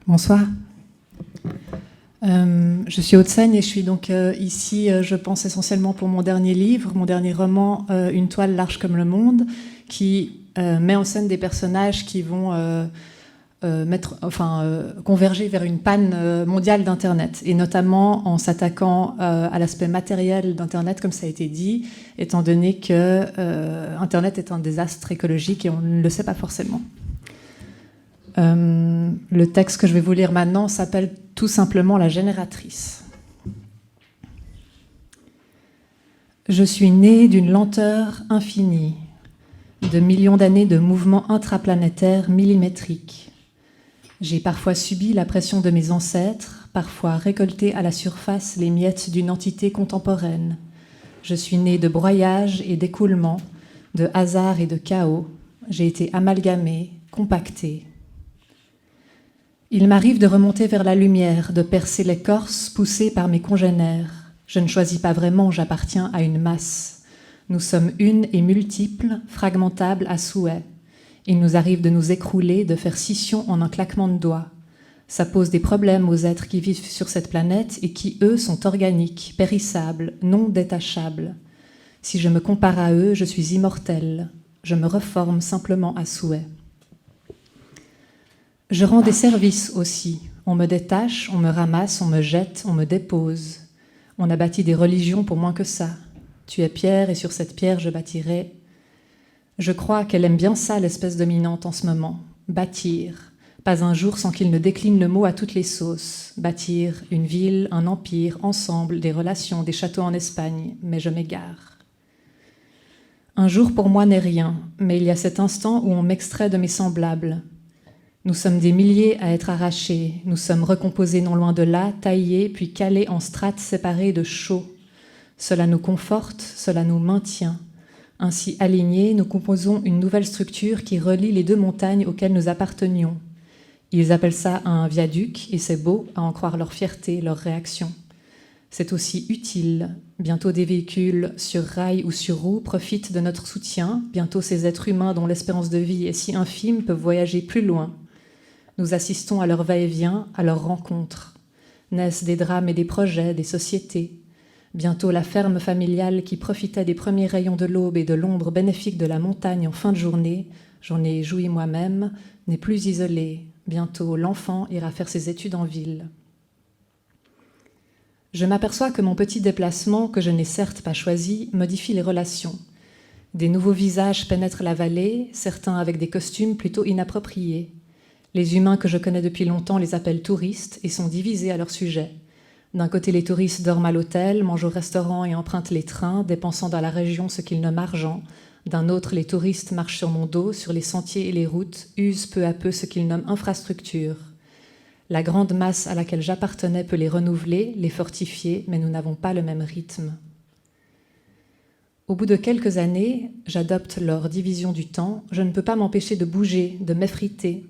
Bonsoir. Je suis Haute-Seine et je suis donc ici, je pense essentiellement pour mon dernier livre, mon dernier roman, Une toile large comme le monde, qui met en scène des personnages qui vont converger vers une panne mondiale d'Internet, et notamment en s'attaquant à l'aspect matériel d'Internet, comme ça a été dit, étant donné que Internet est un désastre écologique et on ne le sait pas forcément. Le texte que je vais vous lire maintenant s'appelle tout simplement La génératrice. Je suis née d'une lenteur infinie, de millions d'années de mouvements intraplanétaires millimétriques. J'ai parfois subi la pression de mes ancêtres, parfois récolté à la surface les miettes d'une entité contemporaine. Je suis née de broyage et d'écoulement, de hasard et de chaos. J'ai été amalgamée, compactée. Il m'arrive de remonter vers la lumière, de percer l'écorce poussée par mes congénères. Je ne choisis pas vraiment, j'appartiens à une masse. Nous sommes une et multiples, fragmentables à souhait. Il nous arrive de nous écrouler, de faire scission en un claquement de doigts. Ça pose des problèmes aux êtres qui vivent sur cette planète et qui, eux, sont organiques, périssables, non détachables. Si je me compare à eux, je suis immortelle. Je me reforme simplement à souhait. Je rends des services aussi. On me détache, on me ramasse, on me jette, on me dépose. On a bâti des religions pour moins que ça. Tu es pierre et sur cette pierre je bâtirai. Je crois qu'elle aime bien ça, l'espèce dominante en ce moment. Bâtir. Pas un jour sans qu'il ne décline le mot à toutes les sauces. Bâtir une ville, un empire, ensemble, des relations, des châteaux en Espagne. Mais je m'égare. Un jour pour moi n'est rien, mais il y a cet instant où on m'extrait de mes semblables. Nous sommes des milliers à être arrachés, nous sommes recomposés non loin de là, taillés, puis calés en strates séparées de chaux. Cela nous conforte, cela nous maintient. Ainsi alignés, nous composons une nouvelle structure qui relie les deux montagnes auxquelles nous appartenions. Ils appellent ça un viaduc, et c'est beau à en croire leur fierté, leur réaction. C'est aussi utile. Bientôt des véhicules sur rail ou sur roue profitent de notre soutien. Bientôt ces êtres humains dont l'espérance de vie est si infime peuvent voyager plus loin. Nous assistons à leur va-et-vient, à leur rencontre. Naissent des drames et des projets, des sociétés. Bientôt la ferme familiale qui profitait des premiers rayons de l'aube et de l'ombre bénéfique de la montagne en fin de journée, j'en ai joui moi-même, n'est plus isolée. Bientôt l'enfant ira faire ses études en ville. Je m'aperçois que mon petit déplacement, que je n'ai certes pas choisi, modifie les relations. Des nouveaux visages pénètrent la vallée, certains avec des costumes plutôt inappropriés. Les humains que je connais depuis longtemps les appellent touristes et sont divisés à leur sujet. D'un côté, les touristes dorment à l'hôtel, mangent au restaurant et empruntent les trains, dépensant dans la région ce qu'ils nomment argent. D'un autre, les touristes marchent sur mon dos, sur les sentiers et les routes, usent peu à peu ce qu'ils nomment infrastructure. La grande masse à laquelle j'appartenais peut les renouveler, les fortifier, mais nous n'avons pas le même rythme. Au bout de quelques années, j'adopte leur division du temps, je ne peux pas m'empêcher de bouger, de m'effriter.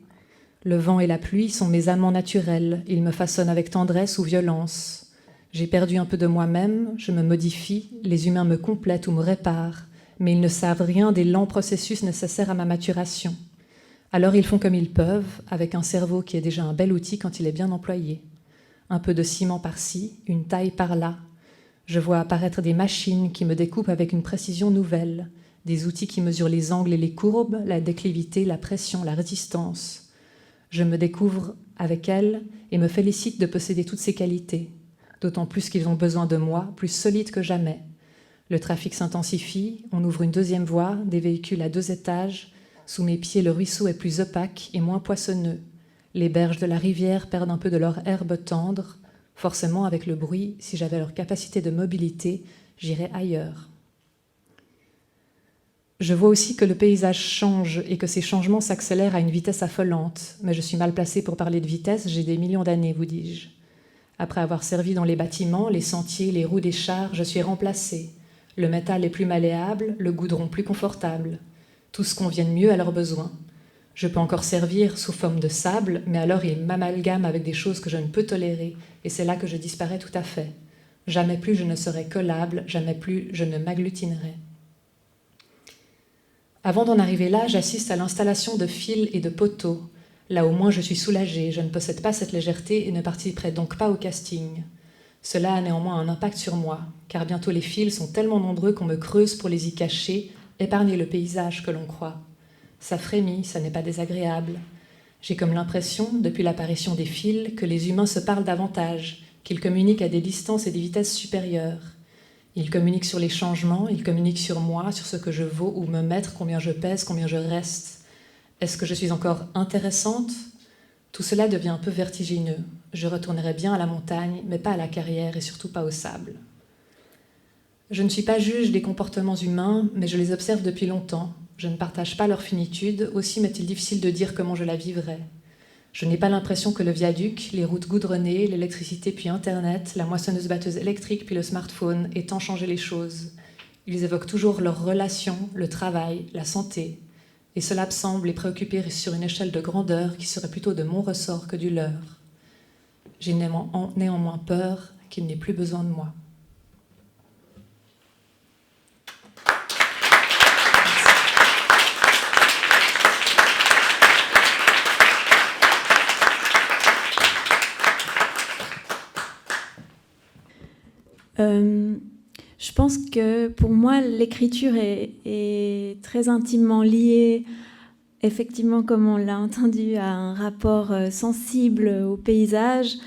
Le vent et la pluie sont mes amants naturels, ils me façonnent avec tendresse ou violence. J'ai perdu un peu de moi-même, je me modifie, les humains me complètent ou me réparent, mais ils ne savent rien des lents processus nécessaires à ma maturation. Alors ils font comme ils peuvent, avec un cerveau qui est déjà un bel outil quand il est bien employé. Un peu de ciment par-ci, une taille par-là. Je vois apparaître des machines qui me découpent avec une précision nouvelle, des outils qui mesurent les angles et les courbes, la déclivité, la pression, la résistance. Je me découvre avec elles et me félicite de posséder toutes ces qualités, d'autant plus qu'ils ont besoin de moi, plus solides que jamais. Le trafic s'intensifie, on ouvre une deuxième voie, des véhicules à 2 étages. Sous mes pieds, le ruisseau est plus opaque et moins poissonneux. Les berges de la rivière perdent un peu de leur herbe tendre. Forcément, avec le bruit, si j'avais leur capacité de mobilité, j'irais ailleurs. Je vois aussi que le paysage change et que ces changements s'accélèrent à une vitesse affolante. Mais je suis mal placée pour parler de vitesse, j'ai des millions d'années, vous dis-je. Après avoir servi dans les bâtiments, les sentiers, les roues des chars, je suis remplacée. Le métal est plus malléable, le goudron plus confortable. Tous conviennent mieux à leurs besoins. Je peux encore servir sous forme de sable, mais alors ils m'amalgament avec des choses que je ne peux tolérer, et c'est là que je disparais tout à fait. Jamais plus je ne serai collable, jamais plus je ne m'agglutinerai. Avant d'en arriver là, j'assiste à l'installation de fils et de poteaux. Là au moins je suis soulagée, je ne possède pas cette légèreté et ne participerai donc pas au casting. Cela a néanmoins un impact sur moi, car bientôt les fils sont tellement nombreux qu'on me creuse pour les y cacher, épargner le paysage que l'on croit. Ça frémit, ça n'est pas désagréable. J'ai comme l'impression, depuis l'apparition des fils, que les humains se parlent davantage, qu'ils communiquent à des distances et des vitesses supérieures. Ils communiquent sur les changements, ils communiquent sur moi, sur ce que je vaux ou me mettre, combien je pèse, combien je reste. Est-ce que je suis encore intéressante ? Tout cela devient un peu vertigineux. Je retournerai bien à la montagne, mais pas à la carrière et surtout pas au sable. Je ne suis pas juge des comportements humains, mais je les observe depuis longtemps. Je ne partage pas leur finitude, aussi m'est-il difficile de dire comment je la vivrais. Je n'ai pas l'impression que le viaduc, les routes goudronnées, l'électricité puis Internet, la moissonneuse-batteuse électrique puis le smartphone aient tant changé les choses. Ils évoquent toujours leurs relations, le travail, la santé. Et cela me semble les préoccuper sur une échelle de grandeur qui serait plutôt de mon ressort que du leur. J'ai néanmoins peur qu'il n'ait plus besoin de moi. Je pense que pour moi, l'écriture est très intimement liée, effectivement, comme on l'a entendu, à un rapport sensible au paysage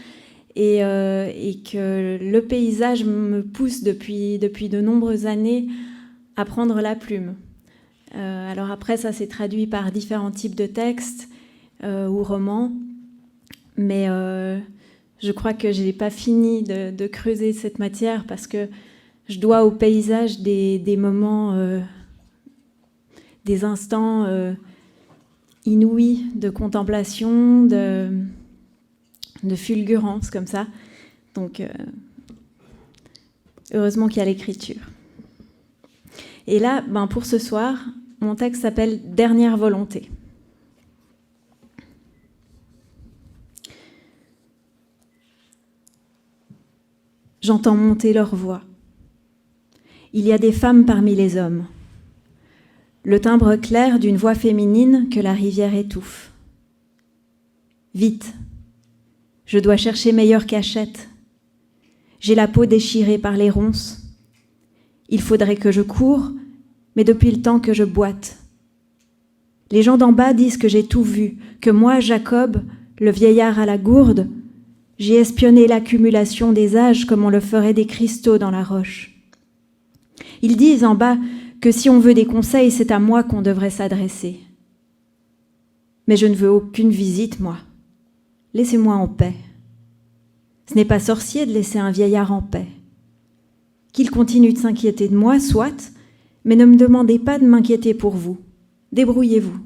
et que le paysage me pousse depuis de nombreuses années à prendre la plume. Alors après, ça s'est traduit par différents types de textes ou romans, mais je crois que je n'ai pas fini de creuser cette matière parce que je dois au paysage des moments, des instants inouïs de contemplation, de fulgurance comme ça. Donc, heureusement qu'il y a l'écriture. Et là, pour ce soir, mon texte s'appelle « Dernière volonté ». J'entends monter leur voix. Il y a des femmes parmi les hommes. Le timbre clair d'une voix féminine que la rivière étouffe. Vite, je dois chercher meilleure cachette. J'ai la peau déchirée par les ronces. Il faudrait que je cours, mais depuis le temps que je boite. Les gens d'en bas disent que j'ai tout vu, que moi, Jacob, le vieillard à la gourde, j'ai espionné l'accumulation des âges comme on le ferait des cristaux dans la roche. Ils disent en bas que si on veut des conseils, c'est à moi qu'on devrait s'adresser. Mais je ne veux aucune visite, moi. Laissez-moi en paix. Ce n'est pas sorcier de laisser un vieillard en paix. Qu'il continue de s'inquiéter de moi, soit, mais ne me demandez pas de m'inquiéter pour vous. Débrouillez-vous.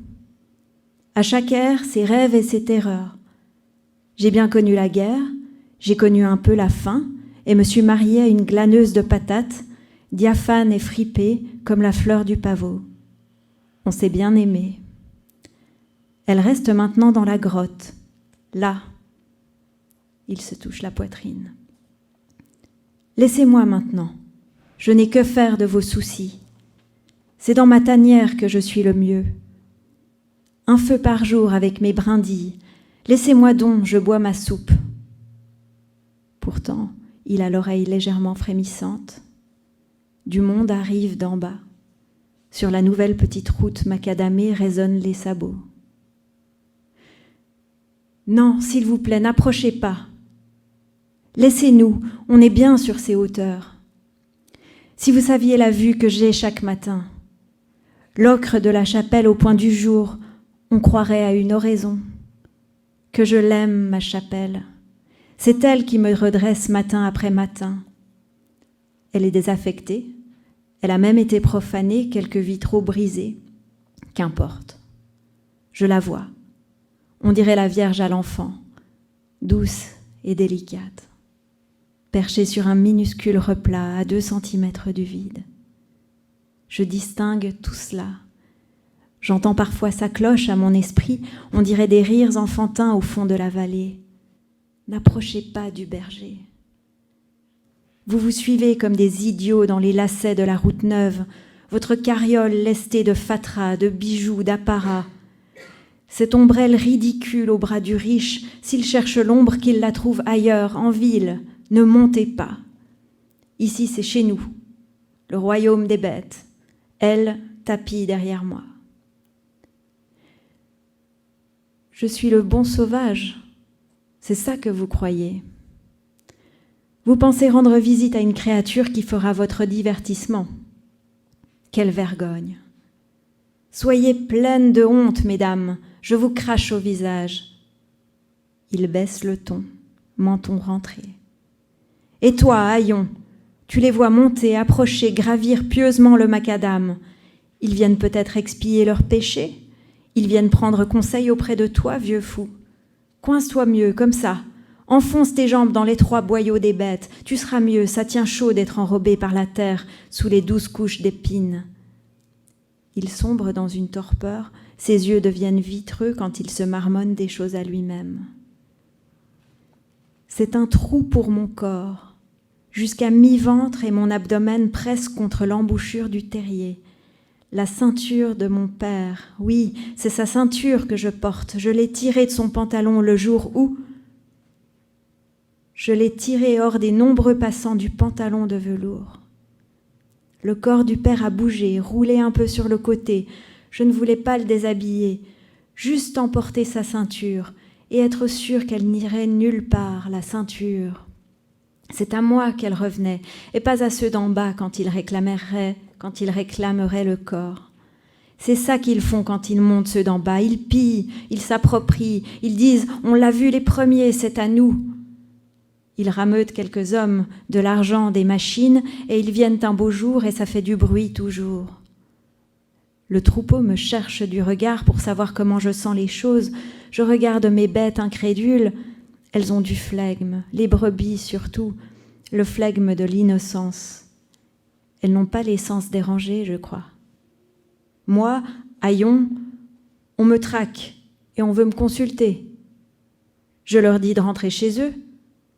À chaque ère, ses rêves et ses terreurs. J'ai bien connu la guerre, j'ai connu un peu la faim et me suis mariée à une glaneuse de patates, diaphane et fripée comme la fleur du pavot. On s'est bien aimé. Elle reste maintenant dans la grotte, là. Il se touche la poitrine. Laissez-moi maintenant. Je n'ai que faire de vos soucis. C'est dans ma tanière que je suis le mieux. Un feu par jour avec mes brindilles. Laissez-moi donc, je bois ma soupe. Pourtant, il a l'oreille légèrement frémissante. Du monde arrive d'en bas. Sur la nouvelle petite route macadamée résonnent les sabots. Non, s'il vous plaît, n'approchez pas. Laissez-nous, on est bien sur ces hauteurs. Si vous saviez la vue que j'ai chaque matin, l'ocre de la chapelle au point du jour, on croirait à une oraison. Que je l'aime, ma chapelle. C'est elle qui me redresse matin après matin. Elle est désaffectée. Elle a même été profanée, quelques vitraux brisés. Qu'importe. Je la vois. On dirait la Vierge à l'enfant, douce et délicate, perchée sur un minuscule replat à 2 centimètres du vide. Je distingue tout cela. J'entends parfois sa cloche à mon esprit, on dirait des rires enfantins au fond de la vallée. N'approchez pas du berger. Vous vous suivez comme des idiots dans les lacets de la route neuve, votre carriole lestée de fatras, de bijoux, d'apparats. cette ombrelle ridicule au bras du riche, s'il cherche l'ombre, qu'il la trouve ailleurs, en ville. Ne montez pas. Ici, c'est chez nous, le royaume des bêtes. Elle, tapis derrière moi. Je suis le bon sauvage. C'est ça que vous croyez. Vous pensez rendre visite à une créature qui fera votre divertissement. Quelle vergogne! Soyez pleines de honte, mesdames, je vous crache au visage. Il baisse le ton, menton rentré. Et toi, haillon, tu les vois monter, approcher, gravir pieusement le macadam. Ils viennent peut-être expier leurs péchés. Ils viennent prendre conseil auprès de toi, vieux fou. Coince-toi mieux, comme ça. Enfonce tes jambes dans l'étroit boyau des bêtes. Tu seras mieux, ça tient chaud d'être enrobé par la terre sous les 12 couches d'épines. Il sombre dans une torpeur, ses yeux deviennent vitreux quand il se marmonne des choses à lui-même. C'est un trou pour mon corps, jusqu'à mi-ventre et mon abdomen presse contre l'embouchure du terrier. La ceinture de mon père, oui, c'est sa ceinture que je porte. Je l'ai tirée de son pantalon le jour où... Je l'ai tirée hors des nombreux passants du pantalon de velours. Le corps du père a bougé, roulé un peu sur le côté. Je ne voulais pas le déshabiller, juste emporter sa ceinture et être sûre qu'elle n'irait nulle part, la ceinture. C'est à moi qu'elle revenait, et pas à ceux d'en bas quand ils réclameraient le corps. C'est ça qu'ils font quand ils montent ceux d'en bas. Ils pillent, ils s'approprient, ils disent « On l'a vu les premiers, c'est à nous ». Ils rameutent quelques hommes, de l'argent, des machines, et ils viennent un beau jour et ça fait du bruit toujours. Le troupeau me cherche du regard pour savoir comment je sens les choses. Je regarde mes bêtes incrédules. Elles ont du flegme, les brebis surtout, le flegme de l'innocence. Elles n'ont pas les sens dérangés, je crois. Moi, haillon, on me traque et on veut me consulter. Je leur dis de rentrer chez eux.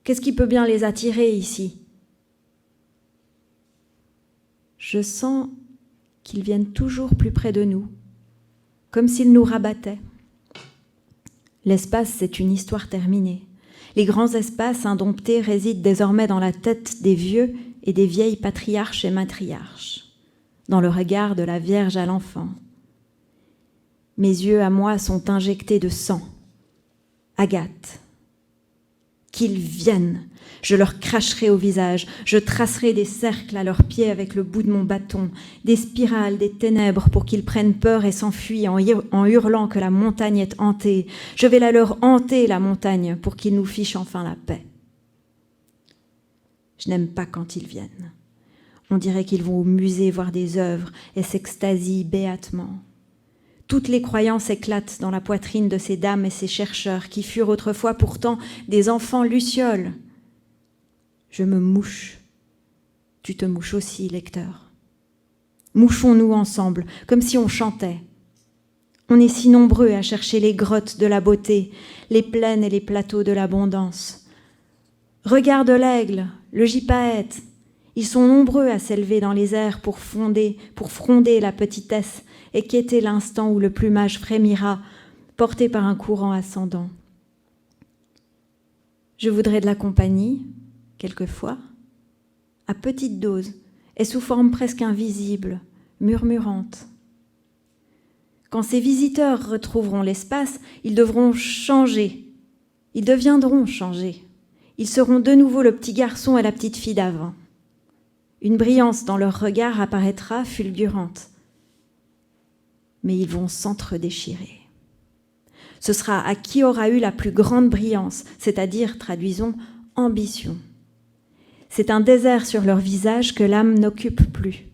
Qu'est-ce qui peut bien les attirer ici? Je sens qu'ils viennent toujours plus près de nous, comme s'ils nous rabattaient. L'espace, c'est une histoire terminée. Les grands espaces indomptés résident désormais dans la tête des vieux et des vieilles patriarches et matriarches, dans le regard de la Vierge à l'enfant. Mes yeux à moi sont injectés de sang. Agathe. Qu'ils viennent, je leur cracherai au visage, je tracerai des cercles à leurs pieds avec le bout de mon bâton, des spirales, des ténèbres pour qu'ils prennent peur et s'enfuient en hurlant que la montagne est hantée. Je vais la leur hanter, la montagne, pour qu'ils nous fichent enfin la paix. Je n'aime pas quand ils viennent. On dirait qu'ils vont au musée voir des œuvres et s'extasient béatement. Toutes les croyances éclatent dans la poitrine de ces dames et ces chercheurs qui furent autrefois pourtant des enfants lucioles. Je me mouche. Tu te mouches aussi, lecteur. Mouchons-nous ensemble, comme si on chantait. On est si nombreux à chercher les grottes de la beauté, les plaines et les plateaux de l'abondance. Regarde l'aigle, le gypaète. Ils sont nombreux à s'élever dans les airs pour fronder la petitesse et quêter l'instant où le plumage frémira, porté par un courant ascendant. Je voudrais de la compagnie, quelquefois, à petite dose et sous forme presque invisible, murmurante. Quand ces visiteurs retrouveront l'espace, ils devront changer. Ils deviendront changés. Ils seront de nouveau le petit garçon et la petite fille d'avant. Une brillance dans leur regard apparaîtra fulgurante. Mais ils vont s'entre-déchirer. Ce sera à qui aura eu la plus grande brillance, c'est-à-dire, traduisons, ambition. C'est un désert sur leur visage que l'âme n'occupe plus.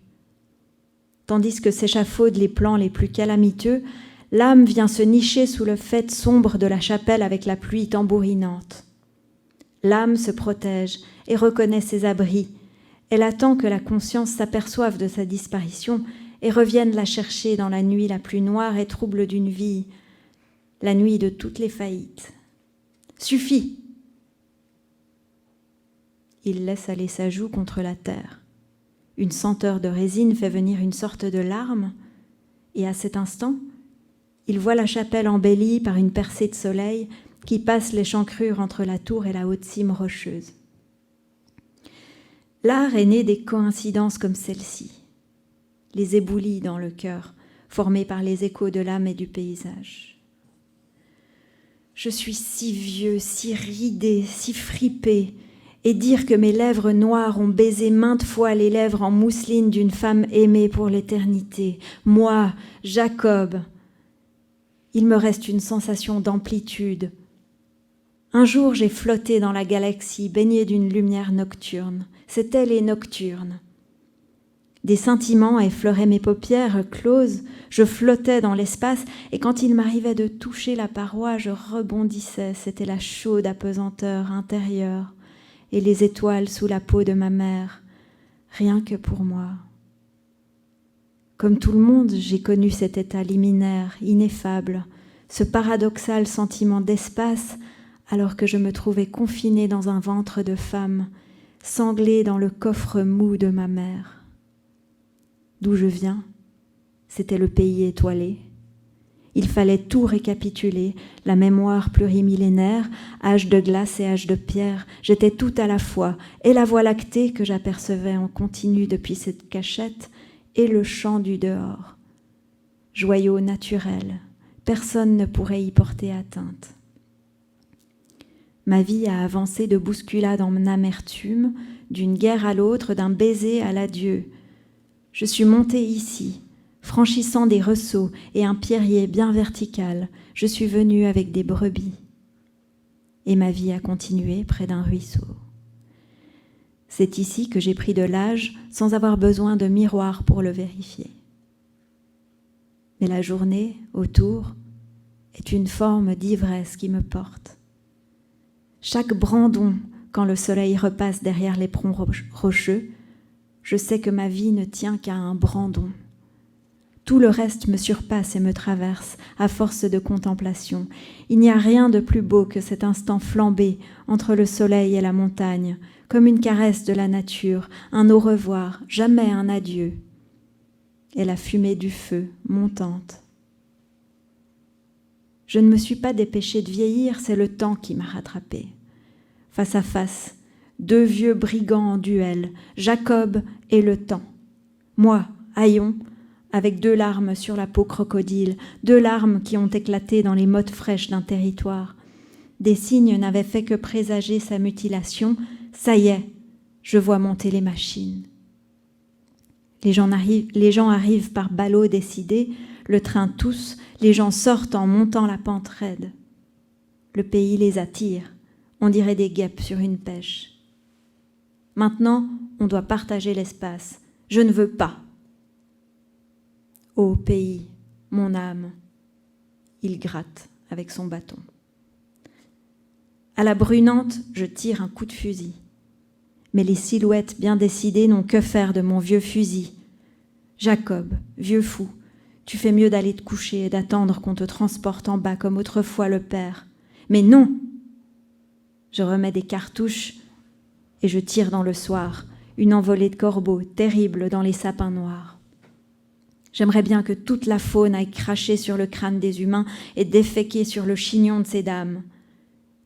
Tandis que s'échafaudent les plans les plus calamiteux, l'âme vient se nicher sous le faîte sombre de la chapelle avec la pluie tambourinante. L'âme se protège et reconnaît ses abris. Elle attend que la conscience s'aperçoive de sa disparition et revienne la chercher dans la nuit la plus noire et trouble d'une vie, la nuit de toutes les faillites. Suffit. Il laisse aller sa joue contre la terre. Une senteur de résine fait venir une sorte de larme, et à cet instant, Il voit la chapelle embellie par une percée de soleil qui passe l'échancrure entre la tour et la haute cime rocheuse. L'art est né des coïncidences comme celle-ci, les éboulis dans le cœur, formés par les échos de l'âme et du paysage. Je suis si vieux, si ridé, si fripé, et dire que mes lèvres noires ont baisé maintes fois les lèvres en mousseline d'une femme aimée pour l'éternité. Moi, Jacob, il me reste une sensation d'amplitude. Un jour, j'ai flotté dans la galaxie, baignée d'une lumière nocturne. C'étaient les nocturnes. Des scintillements effleuraient mes paupières closes, je flottais dans l'espace, et quand il m'arrivait de toucher la paroi, je rebondissais. C'était la chaude apesanteur intérieure et les étoiles sous la peau de ma mère, rien que pour moi. Comme tout le monde, j'ai connu cet état liminaire, ineffable, ce paradoxal sentiment d'espace, alors que je me trouvais confinée dans un ventre de femme, sanglée dans le coffre mou de ma mère. D'où je viens, c'était le pays étoilé. Il fallait tout récapituler, la mémoire plurimillénaire, âge de glace et âge de pierre. J'étais tout à la fois, et la voie lactée que j'apercevais en continu depuis cette cachette, et le champ du dehors. Joyau naturel, personne ne pourrait y porter atteinte. Ma vie a avancé de bousculade en amertume, d'une guerre à l'autre, d'un baiser à l'adieu. Je suis montée ici, franchissant des ressauts et un pierrier bien vertical, je suis venue avec des brebis. Et ma vie a continué près d'un ruisseau. C'est ici que j'ai pris de l'âge sans avoir besoin de miroir pour le vérifier. Mais la journée, autour, est une forme d'ivresse qui me porte. Chaque brandon, quand le soleil repasse derrière l'éperon rocheux, je sais que ma vie ne tient qu'à un brandon. Tout le reste me surpasse et me traverse à force de contemplation. Il n'y a rien de plus beau que cet instant flambé entre le soleil et la montagne, comme une caresse de la nature, un au revoir, jamais un adieu. Et la fumée du feu montante. Je ne me suis pas dépêchée de vieillir, c'est le temps qui m'a rattrapée. Face à face, deux vieux brigands en duel, Jacob et le temps. Moi, haillon, avec 2 larmes sur la peau crocodile, 2 larmes qui ont éclaté dans les mottes fraîches d'un territoire. Des signes n'avaient fait que présager sa mutilation. Ça y est, je vois monter les machines. Les gens arrivent par ballots décidés, le train tousse, les gens sortent en montant la pente raide. Le pays les attire, on dirait des guêpes sur une pêche. Maintenant, on doit partager l'espace. Je ne veux pas. Ô pays, mon âme, il gratte avec son bâton. À la brunante, je tire un coup de fusil. Mais les silhouettes bien décidées n'ont que faire de mon vieux fusil. Jacob, vieux fou, tu fais mieux d'aller te coucher et d'attendre qu'on te transporte en bas comme autrefois le père. Mais non! Je remets des cartouches et je tire dans le soir, une envolée de corbeaux terrible dans les sapins noirs. J'aimerais bien que toute la faune aille cracher sur le crâne des humains et déféquer sur le chignon de ces dames.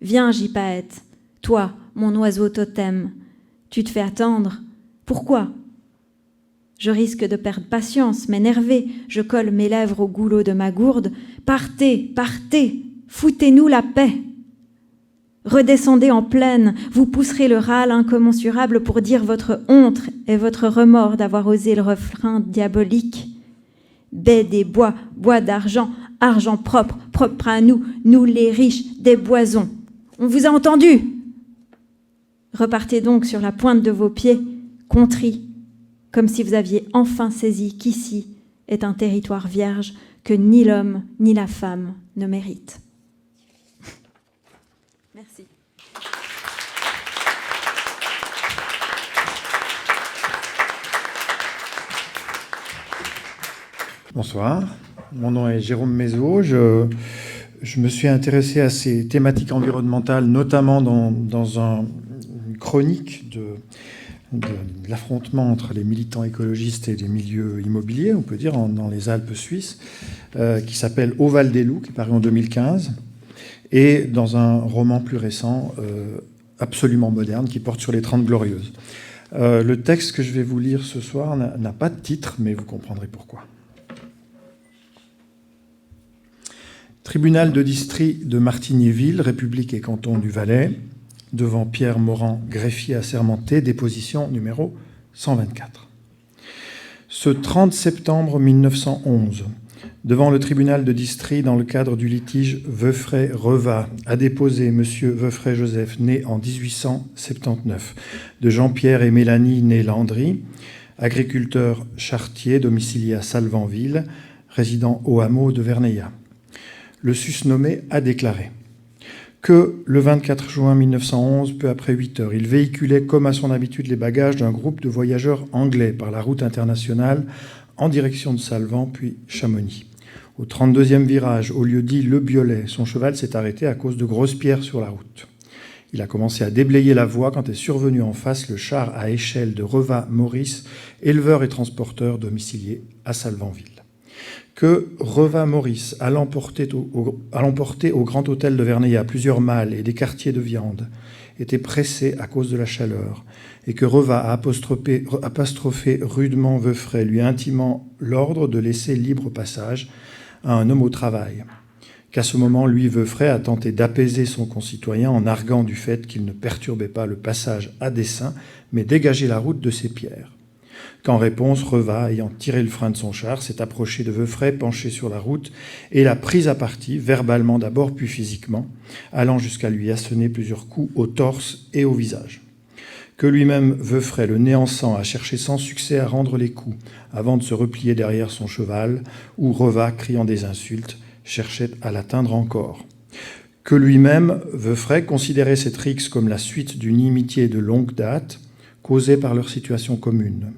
Viens, Gypaète, toi, mon oiseau totem, tu te fais attendre. Pourquoi ? Je risque de perdre patience, m'énerver, je colle mes lèvres au goulot de ma gourde. Partez, partez, foutez-nous la paix. Redescendez en plaine, vous pousserez le râle incommensurable pour dire votre honte et votre remords d'avoir osé le refrain diabolique. Baie des bois, bois d'argent, argent propre, propre à nous, nous les riches, des boisons. On vous a entendu. Repartez donc sur la pointe de vos pieds, contrits, comme si vous aviez enfin saisi qu'ici est un territoire vierge que ni l'homme ni la femme ne méritent. Merci. Bonsoir, mon nom est Jérôme Mézot. Je me suis intéressé à ces thématiques environnementales, notamment dans une chronique de de l'affrontement entre les militants écologistes et les milieux immobiliers, on peut dire, dans les Alpes suisses, qui s'appelle Au Val des Loups, qui est paru en 2015, et dans un roman plus récent, absolument moderne, qui porte sur les 30 Glorieuses. Le texte que je vais vous lire ce soir n'a pas de titre, mais vous comprendrez pourquoi. Tribunal de district de Martigny-Ville, République et canton du Valais, devant Pierre Morand, greffier assermenté, déposition numéro 124. Ce 30 septembre 1911, devant le tribunal de district, dans le cadre du litige Veufray-Reva, a déposé M. Veufray-Joseph, né en 1879, de Jean-Pierre et Mélanie, nés Landry, agriculteur chartier, domicilié à Salvanville, résident au hameau de Verneillat. Le susnommé a déclaré que le 24 juin 1911, peu après 8 heures, il véhiculait comme à son habitude les bagages d'un groupe de voyageurs anglais par la route internationale en direction de Salvan puis Chamonix. Au 32e virage, au lieu dit Le Biolet, son cheval s'est arrêté à cause de grosses pierres sur la route. Il a commencé à déblayer la voie quand est survenu en face le char à échelle de Reva Maurice, éleveur et transporteur domicilié à Salvanville. Que Reva Maurice, allant porter au Grand Hôtel de Verneillat plusieurs malles et des quartiers de viande, était pressé à cause de la chaleur, et que Reva a apostrophé rudement Veufray, lui intimant l'ordre de laisser libre passage à un homme au travail. Qu'à ce moment, lui, Veufray, a tenté d'apaiser son concitoyen en arguant du fait qu'il ne perturbait pas le passage à dessein, mais dégageait la route de ses pierres. Qu'en réponse, Reva, ayant tiré le frein de son char, s'est approché de Veufray, penché sur la route, et l'a prise à partie, verbalement d'abord, puis physiquement, allant jusqu'à lui asséner plusieurs coups au torse et au visage. Que lui-même, Veufray, le nez en sang, a cherché sans succès à rendre les coups, avant de se replier derrière son cheval, où Reva, criant des insultes, cherchait à l'atteindre encore. Que lui-même, Veufray, considérait cette rixe comme la suite d'une inimitié de longue date, causée par leur situation commune.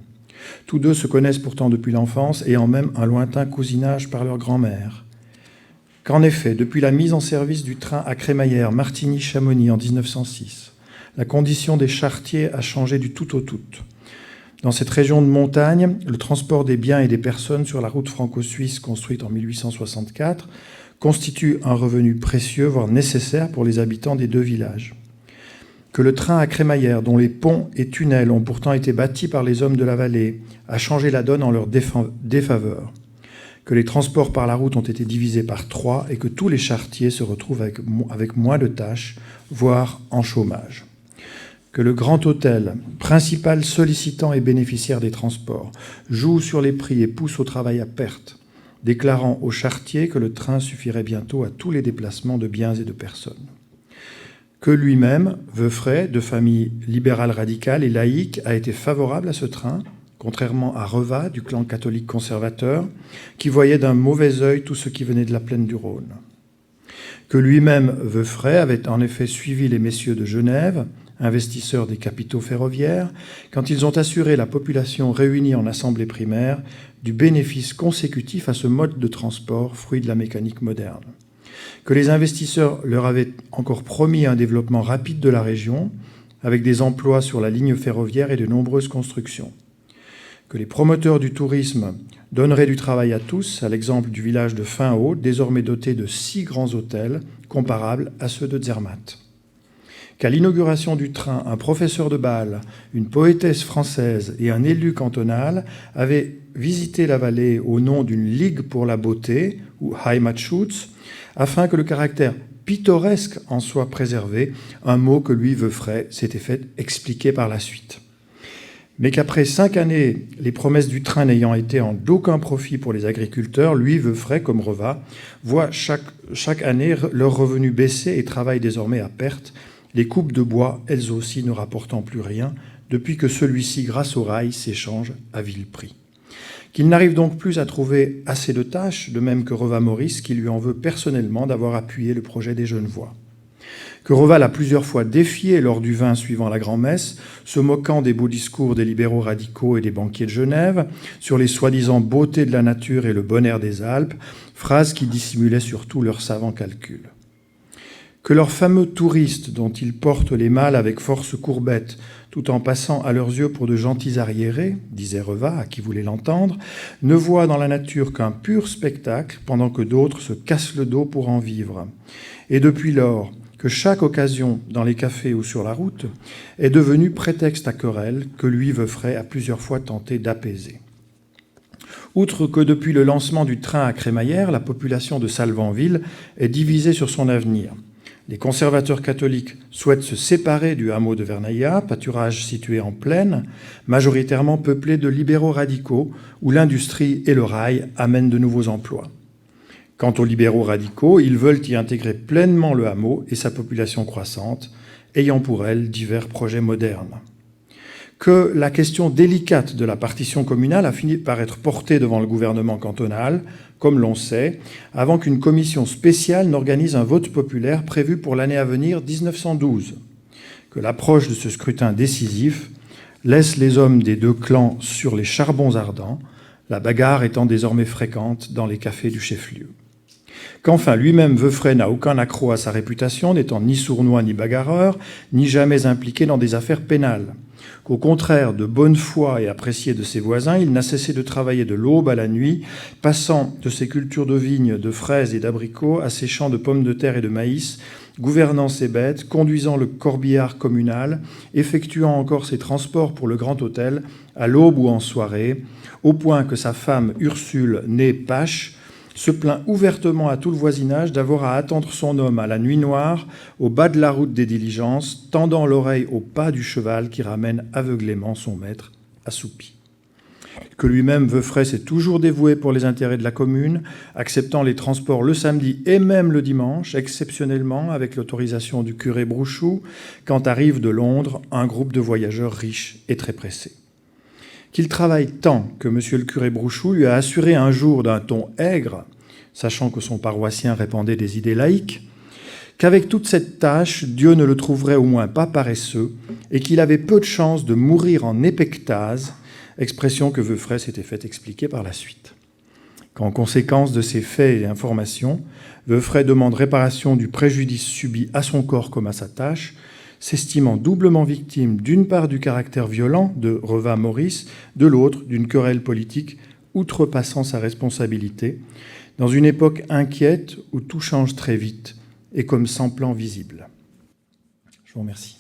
Tous deux se connaissent pourtant depuis l'enfance, ayant même un lointain cousinage par leur grand-mère. Qu'en effet, depuis la mise en service du train à crémaillère Martigny-Chamonix en 1906, la condition des charretiers a changé du tout au tout. Dans cette région de montagne, le transport des biens et des personnes sur la route franco-suisse construite en 1864 constitue un revenu précieux, voire nécessaire pour les habitants des deux villages. Que le train à crémaillère, dont les ponts et tunnels ont pourtant été bâtis par les hommes de la vallée, a changé la donne en leur défaveur. Que les transports par la route ont été divisés par 3 et que tous les charretiers se retrouvent avec moins de tâches, voire en chômage. Que le Grand Hôtel, principal sollicitant et bénéficiaire des transports, joue sur les prix et pousse au travail à perte, déclarant aux charretiers que le train suffirait bientôt à tous les déplacements de biens et de personnes. Que lui-même, Veufray, de famille libérale radicale et laïque, a été favorable à ce train, contrairement à Reva, du clan catholique conservateur, qui voyait d'un mauvais œil tout ce qui venait de la plaine du Rhône. Que lui-même, Veufray, avait en effet suivi les messieurs de Genève, investisseurs des capitaux ferroviaires, quand ils ont assuré la population réunie en assemblée primaire du bénéfice consécutif à ce mode de transport, fruit de la mécanique moderne. Que les investisseurs leur avaient encore promis un développement rapide de la région, avec des emplois sur la ligne ferroviaire et de nombreuses constructions. Que les promoteurs du tourisme donneraient du travail à tous, à l'exemple du village de Finhaut, désormais doté de 6 grands hôtels, comparables à ceux de Zermatt. Qu'à l'inauguration du train, un professeur de Bâle, une poétesse française et un élu cantonal avaient visité la vallée au nom d'une Ligue pour la beauté, ou Heimatschutz, afin que le caractère pittoresque en soit préservé, un mot que lui, Veufray, s'était fait expliquer par la suite. Mais qu'après 5 années, les promesses du train n'ayant été en d'aucun profit pour les agriculteurs, lui, Veufray, comme Reva, voit chaque année leurs revenus baisser et travaillent désormais à perte, les coupes de bois, elles aussi, ne rapportant plus rien, depuis que celui-ci, grâce au rail, s'échange à vil prix. Qu'il n'arrive donc plus à trouver assez de tâches, de même que Reva Maurice, qui lui en veut personnellement d'avoir appuyé le projet des Genevois. Que Reva l'a plusieurs fois défié lors du vin suivant la grand-messe, se moquant des beaux discours des libéraux radicaux et des banquiers de Genève, sur les soi-disant beautés de la nature et le bon air des Alpes, phrases qui dissimulaient surtout leurs savants calculs. que leurs fameux touristes, dont ils portent les mâles avec force courbette, tout en passant à leurs yeux pour de gentils arriérés, disait Reva, à qui voulait l'entendre, ne voient dans la nature qu'un pur spectacle, pendant que d'autres se cassent le dos pour en vivre. Et depuis lors, que chaque occasion, dans les cafés ou sur la route, est devenue prétexte à querelle que lui, Veufray, a plusieurs fois tenté d'apaiser. Outre que depuis le lancement du train à Crémaillère, la population de Salvanville est divisée sur son avenir. Les conservateurs catholiques souhaitent se séparer du hameau de Vernaillat, pâturage situé en plaine, majoritairement peuplé de libéraux radicaux, où l'industrie et le rail amènent de nouveaux emplois. Quant aux libéraux radicaux, ils veulent y intégrer pleinement le hameau et sa population croissante, ayant pour elle divers projets modernes. Que la question délicate de la partition communale a fini par être portée devant le gouvernement cantonal, comme l'on sait, avant qu'une commission spéciale n'organise un vote populaire prévu pour l'année à venir 1912. Que l'approche de ce scrutin décisif laisse les hommes des deux clans sur les charbons ardents, la bagarre étant désormais fréquente dans les cafés du chef-lieu. Qu'enfin, lui-même, Veufray n'a aucun accroc à sa réputation, n'étant ni sournois ni bagarreur, ni jamais impliqué dans des affaires pénales. Qu'au contraire de bonne foi et apprécié de ses voisins, il n'a cessé de travailler de l'aube à la nuit, passant de ses cultures de vignes, de fraises et d'abricots à ses champs de pommes de terre et de maïs, gouvernant ses bêtes, conduisant le corbillard communal, effectuant encore ses transports pour le grand hôtel, à l'aube ou en soirée, au point que sa femme Ursule, née Pache, se plaint ouvertement à tout le voisinage d'avoir à attendre son homme à la nuit noire, au bas de la route des diligences, tendant l'oreille au pas du cheval qui ramène aveuglément son maître assoupi. Que lui-même, Veufray, s'est toujours dévoué pour les intérêts de la commune, acceptant les transports le samedi et même le dimanche, exceptionnellement avec l'autorisation du curé Brouchou, quand arrive de Londres un groupe de voyageurs riches et très pressés. Qu'il travaille tant que M. le curé Brouchou lui a assuré un jour d'un ton aigre, sachant que son paroissien répandait des idées laïques, qu'avec toute cette tâche, Dieu ne le trouverait au moins pas paresseux et qu'il avait peu de chances de mourir en épectase, expression que Veufray s'était fait expliquer par la suite. Qu'en conséquence de ces faits et informations, Veufray demande réparation du préjudice subi à son corps comme à sa tâche, s'estimant doublement victime d'une part du caractère violent de Reva Maurice, de l'autre d'une querelle politique outrepassant sa responsabilité, dans une époque inquiète où tout change très vite et comme sans plan visible. Je vous remercie.